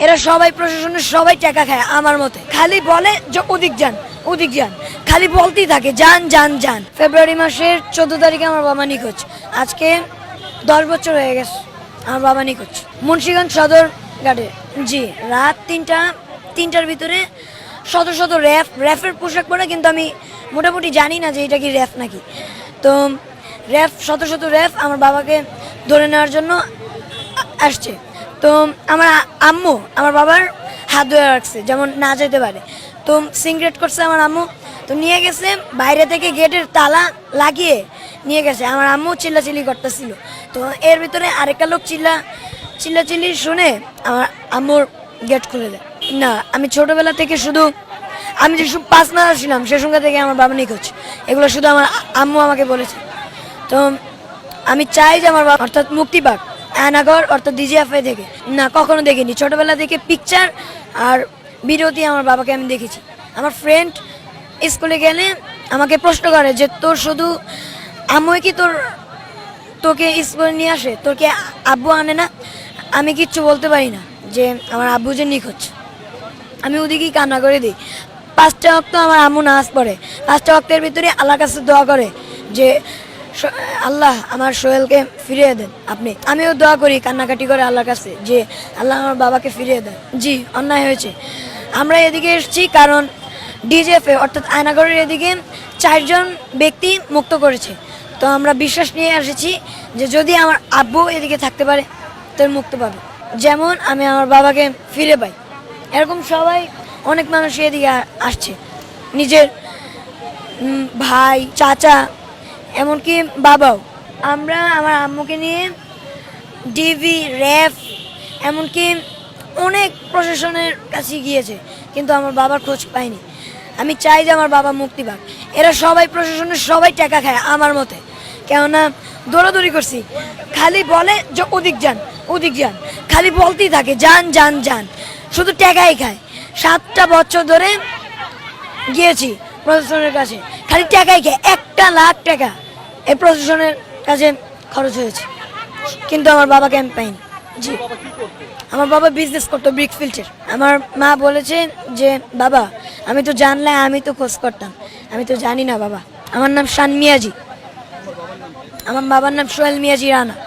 এরা সবাই প্রশাসনের সবাই টাকা খায় আমার মতে, খালি বলে যে ওদিক যান ওদিক যান, খালি বলতেই থাকে যান যান যান। ফেব্রুয়ারি মাসের 14 তারিখে আমার বাবা নিখোঁজ, আজকে 10 বছর হয়ে গেছে আমার বাবা নিখোঁজ। মুন্সিগঞ্জ সদর ঘাটে, জি, রাত তিনটার ভিতরে শত শত র্যাফের পোশাক পরে, কিন্তু আমি মোটামুটি জানি না যে এটা কি র্যাফ নাকি। তো শত শত র্যাফ আমার বাবাকে ধরে নেওয়ার জন্য আসছে। তো আমার আম্মু আমার বাবার হাত ধরে রাখছে যেমন না যেতে পারে। তো সিগারেট করছে আমার আম্মু, তো নিয়ে গেছে বাইরে থেকে গেটের তালা লাগিয়ে নিয়ে গেছে। আমার আম্মু চিল্লাচিল্লি করতেছিল, তো এর ভিতরে আরেকটা লোক চিল্লাচিল্লি শুনে আমার আম্মুর গেট খুলে দেয়। না, আমি ছোটবেলা থেকে আমি যে 5 মাস ছিলাম সে সঙ্গে থেকে আমার বাবা নিখোঁজ, এগুলো শুধু আমার আম্মু আমাকে বলেছে। তো আমি চাই যে আমার বাবা অর্থাৎ মুক্তি পাক আয়নাগর অর্থাৎ ডিজিএফআই থেকে। না, কখনো দেখিনি, ছোটবেলা থেকে পিকচার আর ভিডিওতে আমার বাবাকে আমি দেখেছি। আমার ফ্রেন্ড স্কুলে গেলে আমাকে প্রশ্ন করে যে তোর শুধু আম্মুই কি তোকে স্কুলে নিয়ে আসে, তোর কি আব্বু আনে না? আমি কিচ্ছু বলতে পারি না যে আমার আব্বু যে নিখোঁজ, আমি ওদিকেই কান্না করে দিই। 5টা ওয়াক্ত আমার আম্মু নামাজ পড়ে, 5টা ওয়াক্তের ভিতরে আল্লাহর কাছে দোয়া করে যে আল্লাহ আমার সোহেলকে ফিরিয়ে দেন আপনি। আমিও দোয়া করি, কান্নাকাটি করে আল্লাহর কাছে যে আল্লাহ আমার বাবাকে ফিরিয়ে দেন। জি, অন্যায় হয়েছে। আমরা এদিকে এসেছি কারণ ডিজিএফআই অর্থাৎ আয়নাগরের এদিকে 4 জন ব্যক্তি মুক্ত করেছে। তো আমরা বিশ্বাস নিয়ে এসেছি যে যদি আমার আব্বু এদিকে থাকতে পারে তো মুক্ত পাবে, যেমন আমি আমার বাবাকে ফিরে পাই। এরকম সবাই অনেক মানুষ এদিকে আসছে, নিজের ভাই চাচা এমনকি বাবাও। আমরা আমার আম্মুকে নিয়ে ডিবি র্যাফ এমনকি অনেক প্রশাসনের কাছে গিয়েছে, কিন্তু আমার বাবার খোঁজ পাইনি। আমি চাই যে আমার বাবা মুক্তি পাক। এরা সবাই প্রশাসনের সবাই টাকা খায় আমার মতে, কেননা দৌড়াদৌড়ি করছি, খালি বলে যে ওদিক যান ওদিক যান, খালি বলতেই থাকে যান যান যান, শুধু টাকাই খায়। 7টা বছর ধরে গিয়েছি প্রশাসনের কাছে, খালি টাকাই খায়। 1 লাখ টাকা এই প্রশাসনের কাছে খরচ হয়েছে, কিন্তু আমার বাবাকে আমি পাইনি। জি, আমার বাবা বিজনেস করতো ব্রিক ফিল্টের। আমার মা বলেছে যে বাবা আমি তো জানলে আমি তো খোঁজ করতাম, আমি তো জানি না বাবা। আমার নাম শান মিয়াজি, আমার বাবার নাম সোহেল মিয়াজি রানা।